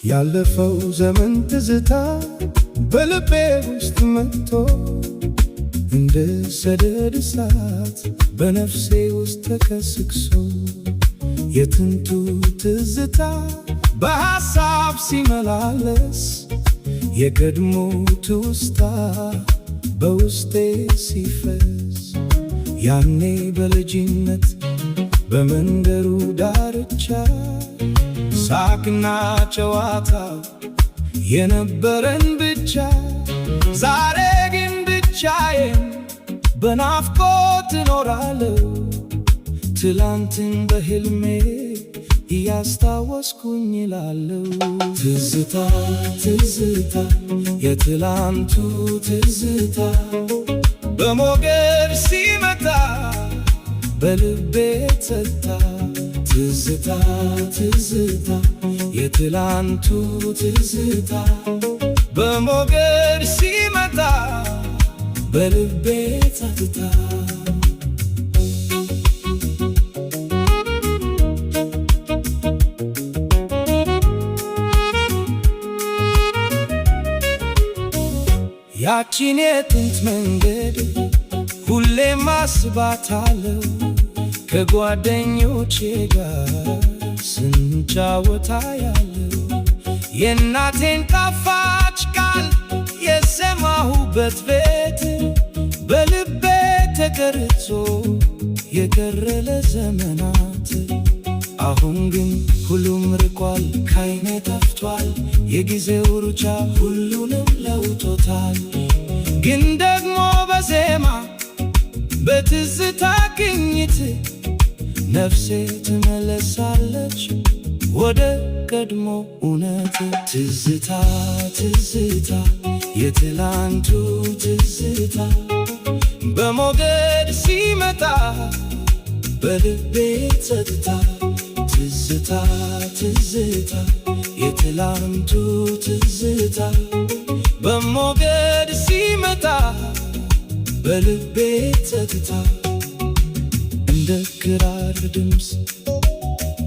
ያለፈው ዘመን ትዝታ በልቤ ውስጥ መጥቶ እንደ ሰደድ እሳት በነፍሴ ውስጥ ተከስክሶ የጥንቱ ትዝታ በሐሳብ ሲመላለስ የቀድሞ ትውስታ በውስጤ ሲፈስ ያኔ በልጅነት በመንደሩ ዳርቻ ሳቅና ጨዋታው የነበረን ብቻ ዛሬ ግን ብቻዬን በናፍቆት እኖራለሁ ትላንትን በሕልሜ እያስታወስኩኝ እላለሁ። ትዝታ ትዝታ የትላንቱ ትዝታ በሞገድ ሲመታ በልቤ ጸጥታ ትዝታ ትዝታ የትላንቱ ትዝታ በሞገድ ሲመታ በልቤ ጸጥታ ያቺን የጥንት መንገድ ሁሌም አስባታለሁ ከጓደኞቼ ጋር ስንጫወታ ያለው የእናቴን ጣፋጭ ቃል የሰማሁበት ቤት በልቤ ተቀርጾ የቀረ ለዘመናት። አሁን ግን ሁሉም ርቋል ከዓይኔ ጠፍቷል የጊዜው ሩጫ ሁሉንም ለውጦታል። ግን ደግሞ በዜማ በትዝታ ቅኝት ነፍሴ ትመለሳለች ወደ ቀድሞ እውነት። ትዝታ ትዝታ የትላንቱ ትዝታ በሞገድ ሲመጣ በልቤ ጸጥታ ትዝታ ትዝታ የትላንቱ ትዝታ በሞገድ ሲመጣ በልቤ ጸጥታ እንደ ክራር ድምፅ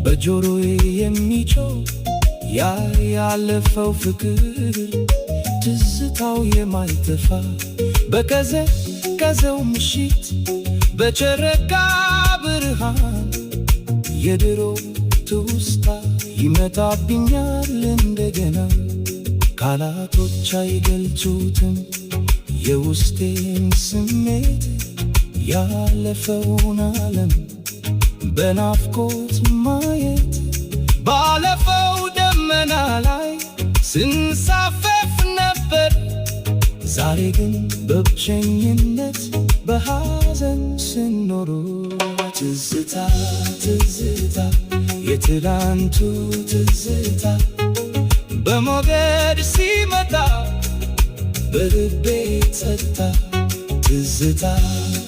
በጆሮዬ የሚጮህ ያ ያለፈው ፍቅር ትዝታው የማይጠፋ በቀዘቀዘው ምሽት በጨረቃ ብርሃን የድሮ ትውስታ ይመጣብኛል እንደገና። ቃላቶች አይገልጹትም የውስጤን ስሜት ያለፈውን ዓለም በናፍቆት ማየት ባለፈው ደመና ላይ ስንሳፈፍ ነበር ዛሬ ግን በብቸኝነት በሐዘን ስንኖር። ትዝታ ትዝታ የትላንቱ ትዝታ በሞገድ ሲመጣ በልቤ ጸጥታ ትዝታ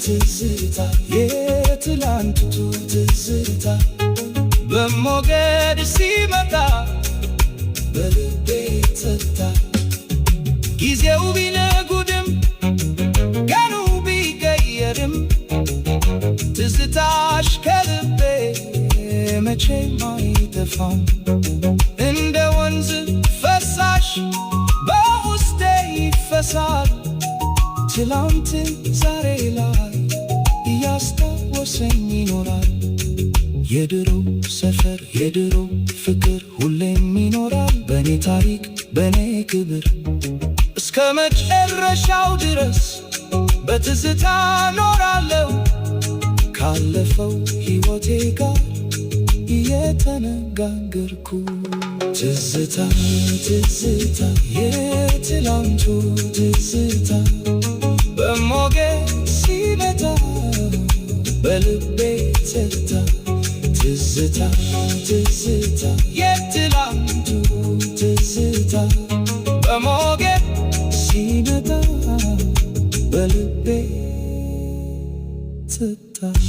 ትዝታ የትላንቱ ትዝታ በሞገድ ሲመጣ በልቤ ጸጥታ ጊዜው ቢነጉድም ቀኑ ቢቀየርም ትዝታሽ ከልቤ መቼም አይጠፋም። እንደ ወንዝ ፈሳሽ በውስጤ ይፈሳል ትላንትን ዛሬ ላይ እያስታወሰኝ ይኖራል። የድሮ ሰፈር የድሮ ፍቅር ሁሌም ይኖራል በኔ ታሪክ በኔ ክብር እስከ መጨረሻው ድረስ በትዝታ ኖራለሁ ካለፈው ሕይወቴ ጋር እየተነጋገርኩ። ትዝታ ትዝታ የትላንቱ ትዝታ በሞገድ ሲመጣ በልቤ ጸጥታ ትዝታ ትዝታ የትላንቱ ትዝታ በሞገድ ሲመጣ በልቤ ስትታይ